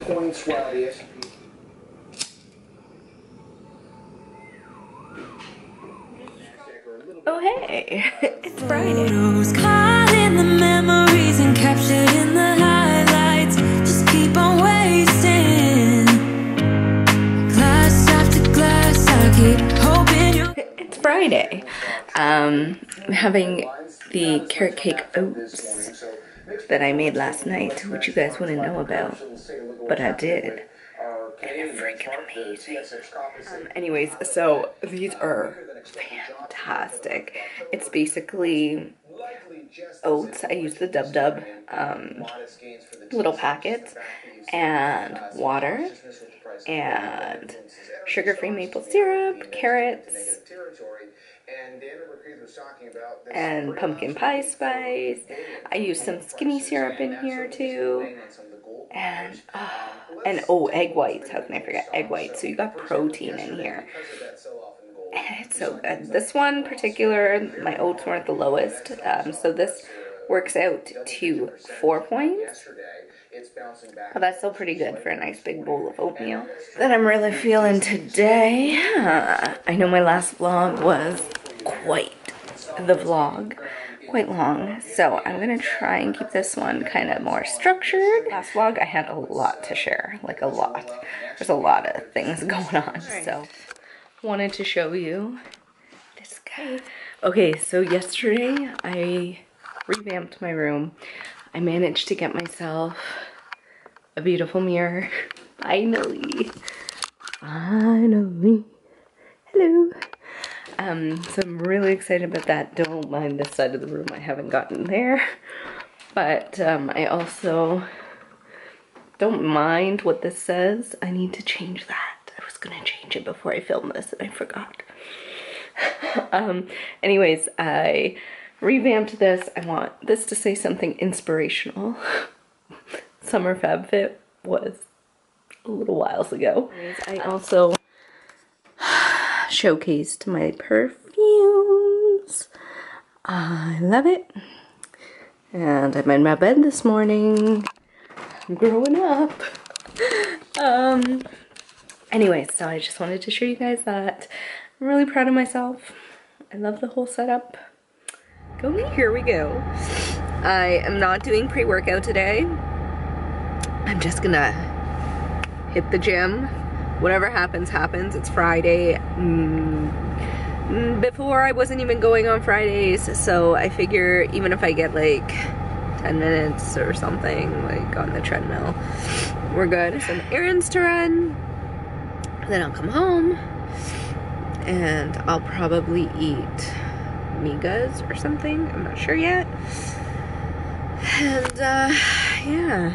Points while the S&P. Oh hey, it's Friday. Photos caught in the memories and captured in the highlights. Just keep on wasting. Glass after glass, I keep hoping you. It's Friday. I'm having the carrot cake oats that I made last night, which you guys wouldn't know about, but I did. And they're freaking amazing. Anyways, so these are fantastic. It's basically oats. I use the Dub little packets, and water, and sugar-free maple syrup, carrots, and pumpkin pie spice. I use some skinny syrup in here too. And egg whites. How can I forget egg whites? So you got protein in here. And it's so good. This one particular, my oats weren't the lowest. So this works out to 4 points. But that's still pretty good for a nice big bowl of oatmeal that I'm really feeling today. I know my last vlog was quite long, so I'm gonna try and keep this one kind of more structured. Last vlog I had a lot to share, like a lot. There's a lot of things going on, so wanted to show you this guy. Okay, so yesterday I revamped my room. I managed to get myself a beautiful mirror. Finally. Hello. So I'm really excited about that. Don't mind this side of the room, I haven't gotten there. But I also don't mind what this says. I need to change that. I was gonna change it before I filmed this and I forgot. Anyways, I revamped this. I want this to say something inspirational. Summer Fab Fit was a little whiles ago. I also showcased my perfumes. I love it. And I'm in my bed this morning. I'm growing up. Anyways, so I just wanted to show you guys that. I'm really proud of myself. I love the whole setup. Go me, here we go. I am not doing pre-workout today. I'm just gonna hit the gym. Whatever happens, happens. It's Friday. Before I wasn't even going on Fridays, so I figure even if I get like 10 minutes or something, like on the treadmill, we're good. Some errands to run. Then I'll come home and I'll probably eat migas or something. I'm not sure yet. And yeah,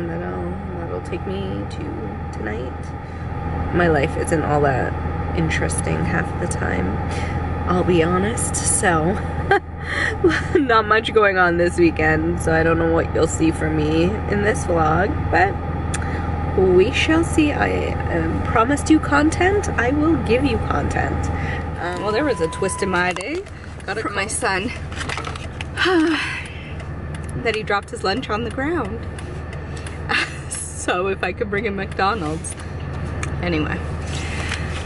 that'll take me to tonight. My life isn't all that interesting half the time, I'll be honest, so not much going on this weekend, so I don't know what you'll see from me in this vlog, but we shall see. I promised you content. I will give you content. Well, there was a twist in my day. Got it from my son that he dropped his lunch on the ground. So if I could bring him McDonald's. Anyway,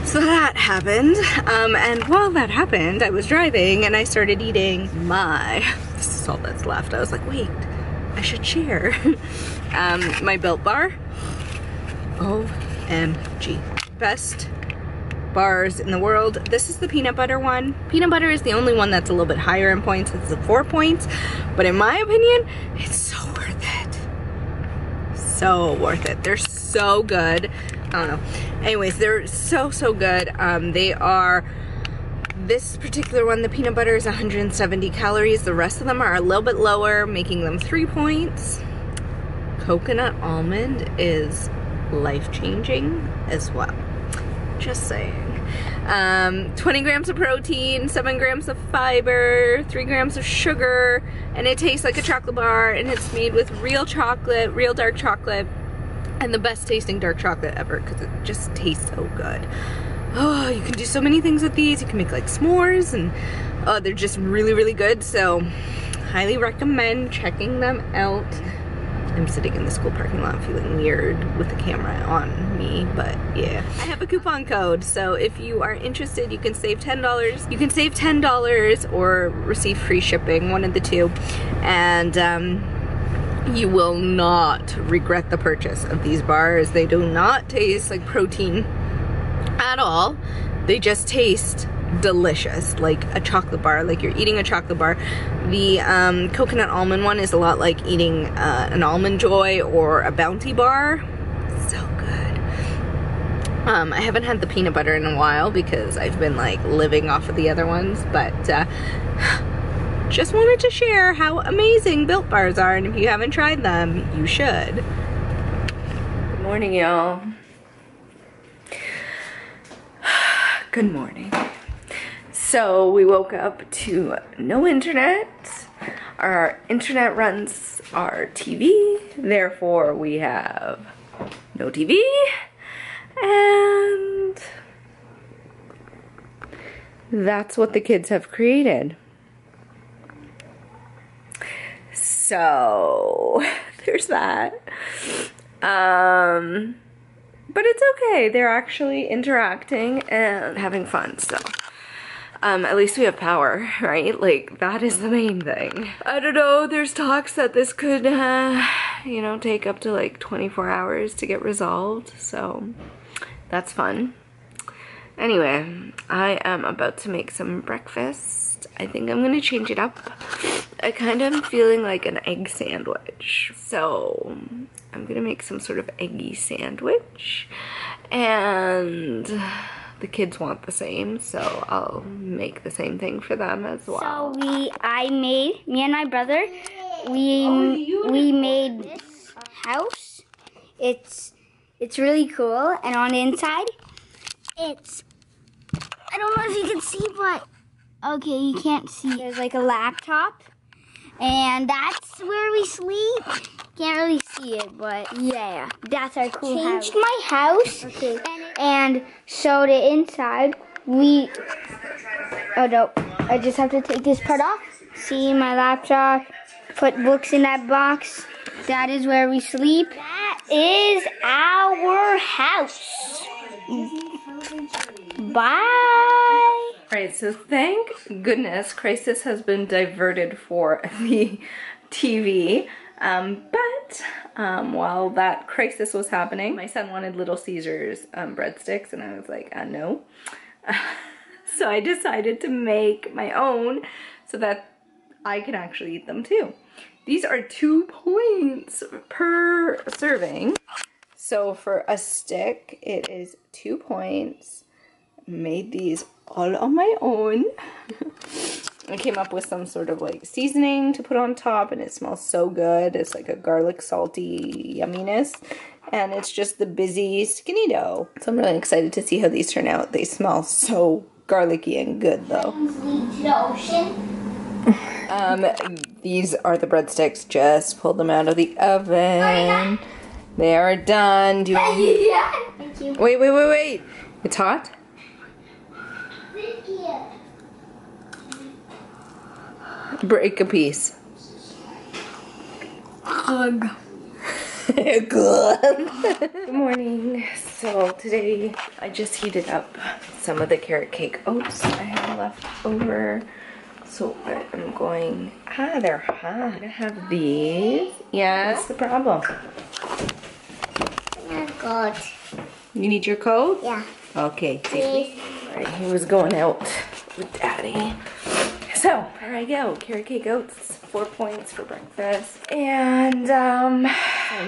so that happened, and while that happened, I was driving and I started eating this is all that's left. I was like, wait, I should share. My BuilBar. OMG. Best bars in the world. This is the peanut butter one. Peanut butter is the only one that's a little bit higher in points. It's the 4 points, but in my opinion, it's so worth it. So worth it. They're so good. I don't know. Anyways, they're so good. They are, this particular one, the peanut butter is 170 calories. The rest of them are a little bit lower, making them 3 points. Coconut almond is life-changing as well. Just saying. 20 grams of protein, 7 grams of fiber, 3 grams of sugar, and it tastes like a chocolate bar, and it's made with real chocolate, real dark chocolate. And the best tasting dark chocolate ever, because it just tastes so good. Oh, you can do so many things with these. You can make like s'mores, and they're just really good. So highly recommend checking them out. I'm sitting in the school parking lot feeling weird with the camera on me, but yeah. I have a coupon code, so if you are interested, you can save $10. You can save $10 or receive free shipping, one of the two. And you will not regret the purchase of these bars. They do not taste like protein at all. They just taste delicious, like a chocolate bar, like you're eating a chocolate bar. The coconut almond one is a lot like eating an Almond Joy or a Bounty bar. So good. I haven't had the peanut butter in a while because I've been like living off of the other ones, but just wanted to share how amazing Built Bars are, and if you haven't tried them, you should. Good morning, y'all. Good morning. So we woke up to no internet. Our internet runs our TV, therefore we have no TV, and that's what the kids have created. So there's that. But it's okay. They're actually interacting and having fun, so. At least we have power, right? Like, that is the main thing. I don't know, there's talks that this could, you know, take up to like 24 hours to get resolved, so that's fun. Anyway, I am about to make some breakfast. I think I'm gonna change it up. I kind of am feeling like an egg sandwich, so I'm gonna make some sort of eggy sandwich, and the kids want the same, so I'll make the same thing for them as well. So me and my brother, we made this house. It's really cool, and on the inside, it's, I don't know if you can see, but okay, you can't see. There's like a laptop, and that's where we sleep. Can't really see it, but yeah, that's our cool house. Changed my house, okay, and so the inside, oh no, I just have to take this part off. See my laptop, put books in that box. That is where we sleep. That is our house. Bye. Alright, so thank goodness Crisis has been diverted for the TV. But while that crisis was happening, my son wanted Little Caesars breadsticks, and I was like, no. So I decided to make my own so that I can actually eat them too. These are 2 points per serving. So for a stick, it is 2 points. Made these all on my own. I came up with some sort of like seasoning to put on top, and it smells so good. It's like a garlic salty yumminess, and it's just the busy skinny dough. So I'm really excited to see how these turn out. They smell so garlicky and good though. These are the breadsticks. Just pulled them out of the oven. They are done. Do you want Thank you. Wait. It's hot? Thank you. Break a piece. Hug. Good morning. So today I just heated up some of the carrot cake oats I have left over. So I'm going, they're hot. I have these. Yeah, that's the problem. Oh God. You need your coat? Yeah. Okay, take it. Alright, he was going out with Daddy. So, there I go. Carrot cake oats, 4 points for breakfast. And I'm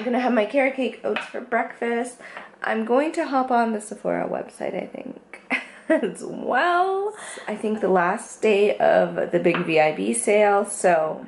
gonna have my carrot cake oats for breakfast. I'm going to hop on the Sephora website, I think, as well. I think the last day of the big VIB sale, so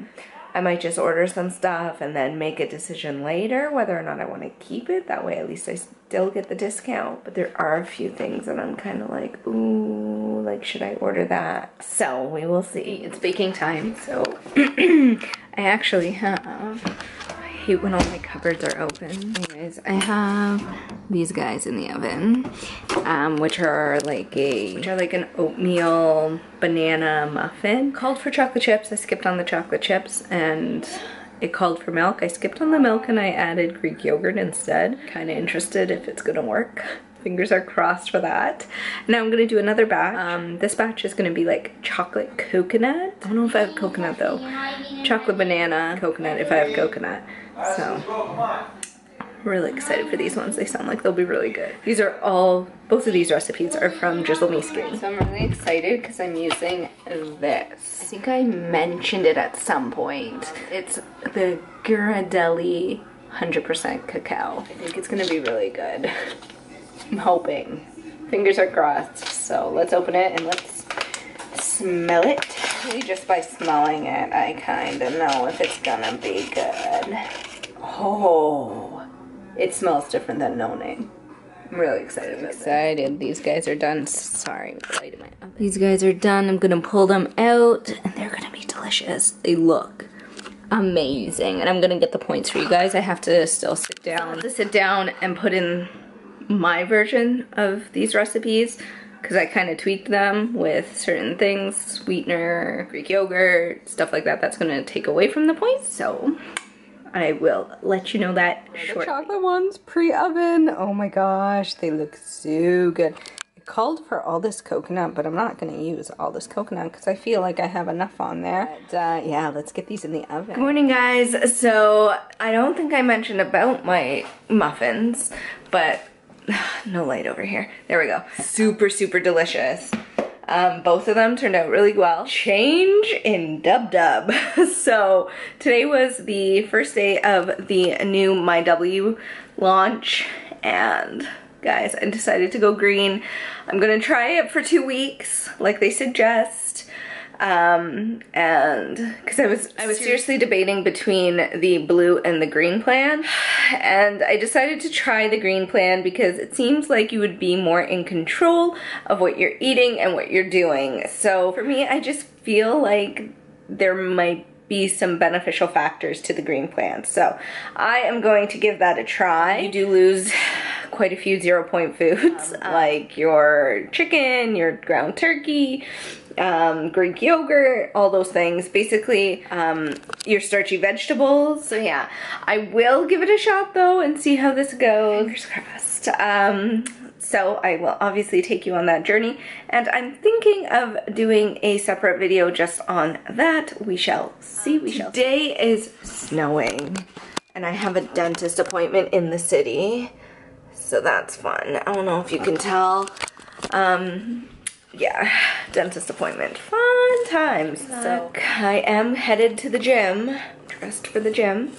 I might just order some stuff and then make a decision later whether or not I want to keep it. That way at least I still get the discount. But there are a few things that I'm kind of like, ooh, like should I order that? So we will see. It's baking time, so I actually have, I hate when all my cupboards are open. Anyways, I have these guys in the oven, which are like an oatmeal banana muffin. Called for chocolate chips. I skipped on the chocolate chips, and it called for milk. I skipped on the milk and I added Greek yogurt instead. Kind of interested if it's gonna work. Fingers are crossed for that. Now I'm gonna do another batch. This batch is gonna be like chocolate coconut. I don't know if I have coconut though. Chocolate banana coconut if I have coconut. So I'm really excited for these ones. They sound like they'll be really good. These are all, both of these recipes are from Drizzle Me Skin. So I'm really excited because I'm using this. I think I mentioned it at some point. It's the Ghirardelli 100% cacao. I think it's gonna be really good. I'm hoping. Fingers are crossed. So let's open it and let's smell it. Maybe just by smelling it, I kind of know if it's gonna be good. Oh. It smells different than No Name. I'm really excited about that. These guys are done. Sorry, light in my oven. These guys are done. I'm gonna pull them out and they're gonna be delicious. They look amazing. And I'm gonna get the points for you guys. I have to still sit down and put in my version of these recipes because I kind of tweaked them with certain things, sweetener, Greek yogurt, stuff like that. That's gonna take away from the points. So I will let you know that shortly. The chocolate ones pre-oven. Oh my gosh, they look so good. It called for all this coconut, but I'm not gonna use all this coconut because I feel like I have enough on there. But yeah, let's get these in the oven. Good morning, guys. So I don't think I mentioned about my muffins, but no light over here. There we go. Super, super delicious. Both of them turned out really well. Change in dub. So today was the first day of the new MyWW launch, and guys, I decided to go green. I'm gonna try it for 2 weeks like they suggest. And because I was seriously debating between the blue and the green plan, and I decided to try the green plan because it seems like you would be more in control of what you're eating and what you're doing. So for me, I just feel like there might be some beneficial factors to the green plan. So I am going to give that a try. You do lose quite a few 0-point foods, like your chicken, your ground turkey, Greek yogurt, all those things. Basically, your starchy vegetables. So yeah, I will give it a shot though and see how this goes. Fingers crossed. So I will obviously take you on that journey, and I'm thinking of doing a separate video just on that. We shall see. Today is snowing, and I have a dentist appointment in the city, so that's fun. I don't know if you can tell. Yeah, dentist appointment. Fun times. So I am headed to the gym, dressed for the gym.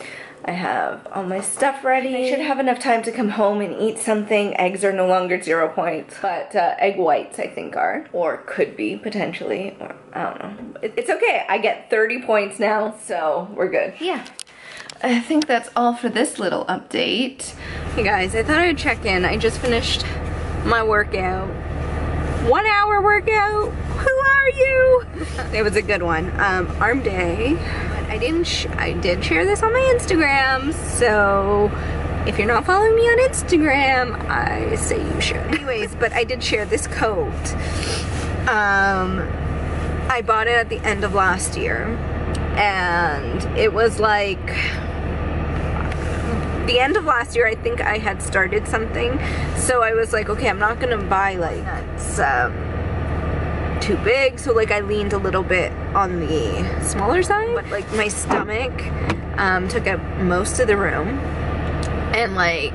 I have all my stuff ready. I should have enough time to come home and eat something. Eggs are no longer 0 points, but egg whites I think are, or could be potentially, or I don't know. It's okay, I get 30 points now, so we're good. Yeah. I think that's all for this little update. Hey guys, I thought I'd check in. I just finished my workout. 1 hour workout. Who are you? It was a good one. Arm day. I did share this on my Instagram, so if you're not following me on Instagram, I say you should. Anyways, but I did share this coat. I bought it at the end of last year, and it was like the end of last year. I think I had started something, so I was like, okay, I'm not gonna buy like that's too big, so like I leaned a little bit on the smaller side, but like my stomach took up most of the room, and like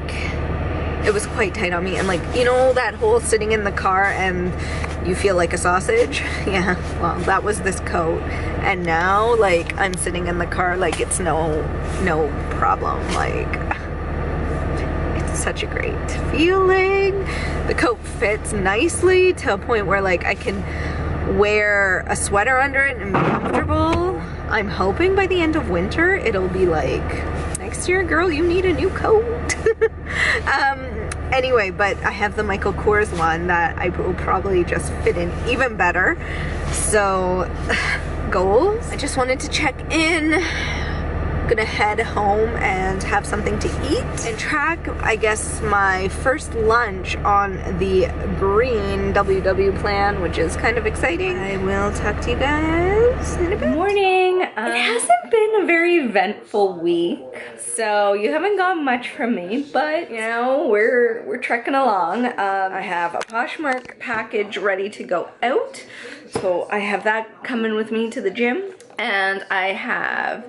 it was quite tight on me, and like, you know that whole sitting in the car and you feel like a sausage? Yeah, well, that was this coat, and now like I'm sitting in the car like it's no problem. Like, it's such a great feeling. The coat fits nicely to a point where like I can wear a sweater under it and be comfortable. I'm hoping by the end of winter it'll be like, next year, girl, you need a new coat. Anyway, but I have the Michael Kors one that I will probably just fit in even better. So, goals. I just wanted to check in. Gonna head home and have something to eat and track, I guess, my first lunch on the green WW plan, which is kind of exciting. I will talk to you guys in a bit. Good morning. It hasn't been a very eventful week, so you haven't got much from me, but you know, we're trekking along. I have a Poshmark package ready to go out, so I have that coming with me to the gym, and I have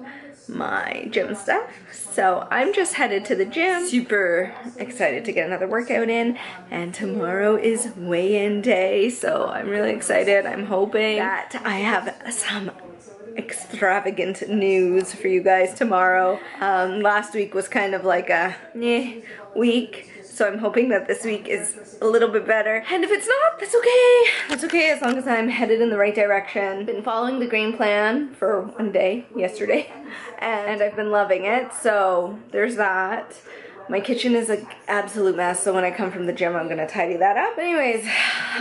my gym stuff, so I'm just headed to the gym. Super excited to get another workout in, and tomorrow is weigh-in day, so I'm really excited. I'm hoping that I have some extravagant news for you guys tomorrow. Last week was kind of like a week, so I'm hoping that this week is a little bit better. And if it's not, that's okay. That's okay as long as I'm headed in the right direction. Been following the game plan for one day, yesterday, and I've been loving it, so there's that. My kitchen is an absolute mess, so when I come from the gym, I'm gonna tidy that up. Anyways,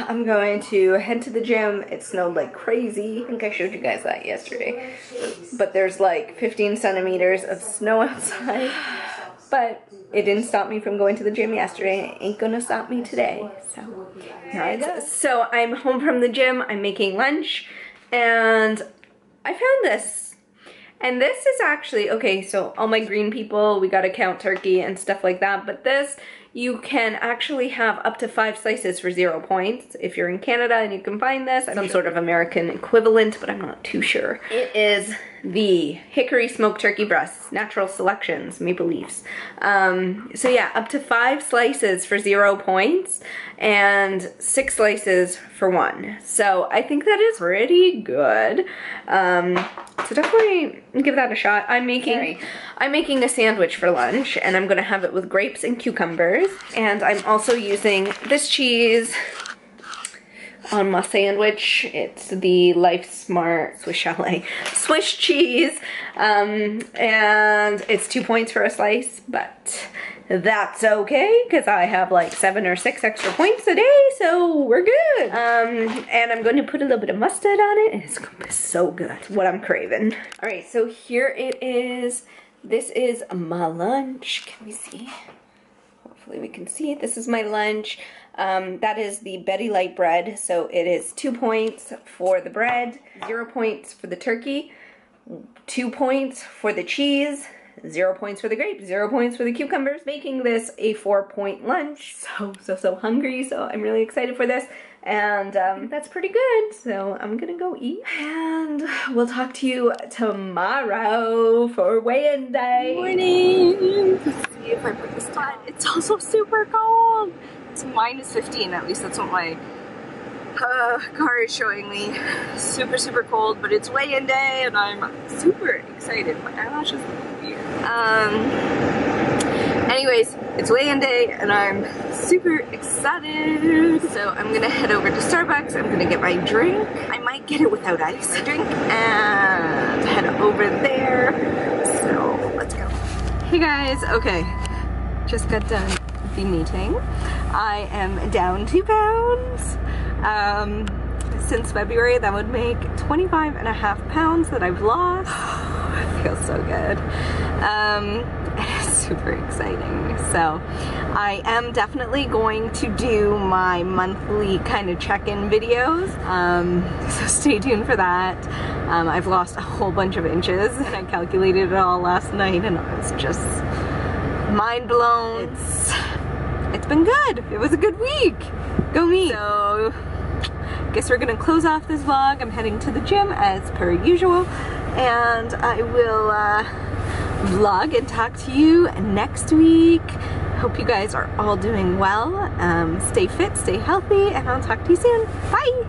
I'm going to head to the gym. It snowed like crazy. I think I showed you guys that yesterday. But there's like 15 centimeters of snow outside. But it didn't stop me from going to the gym yesterday. It ain't gonna stop me today. So here I go. So I'm home from the gym. I'm making lunch, and I found this. And this is actually, okay, so all my green people, we gotta count turkey and stuff like that, but this, you can actually have up to 5 slices for 0 points if you're in Canada and you can find this. Some sort of American equivalent, but I'm not too sure. It is the Hickory Smoked Turkey Breasts, Natural Selections, Maple Leafs. So yeah, up to 5 slices for 0 points and 6 slices for 1. So I think that is pretty good. So definitely give that a shot. I'm making a sandwich for lunch, and I'm gonna have it with grapes and cucumbers. And I'm also using this cheese on my sandwich. It's the Life Smart Swiss Chalet Swiss cheese, and it's 2 points for a slice, but that's okay because I have like 7 or 6 extra points a day, so we're good. And I'm going to put a little bit of mustard on it, and it's gonna be so good. It's what I'm craving. All right, so here it is. This is my lunch. Can we see? Hopefully we can see it. This is my lunch. That is the Betty Light bread. So it is 2 points for the bread, 0 points for the turkey, 2 points for the cheese, 0 points for the grapes, 0 points for the cucumbers. Making this a 4-point lunch. So hungry. So I'm really excited for this. And that's pretty good. So I'm gonna go eat. And we'll talk to you tomorrow for weigh-in day. Morning. Let's see if I put this on. It's also super cold. It's -15, at least that's what my car is showing me. Super cold, but it's weigh-in day and I'm super excited. My eyelashes look weird. Anyways, it's weigh-in day and I'm super excited. So I'm gonna head over to Starbucks. I'm gonna get my drink. I might get it without ice. Drink and head over there. So let's go. Hey guys, okay. Just got done with the meeting. I am down 2 pounds. Since February, that would make 25.5 pounds that I've lost. It feels so good. It's super exciting. So I am definitely going to do my monthly kind of check-in videos. So stay tuned for that. I've lost a whole bunch of inches and I calculated it all last night and I was just mind blown. It's been good. It was a good week. Go me. So guess we're gonna close off this vlog. I'm heading to the gym as per usual, and I will vlog and talk to you next week. Hope you guys are all doing well. Stay fit, stay healthy, and I'll talk to you soon. Bye!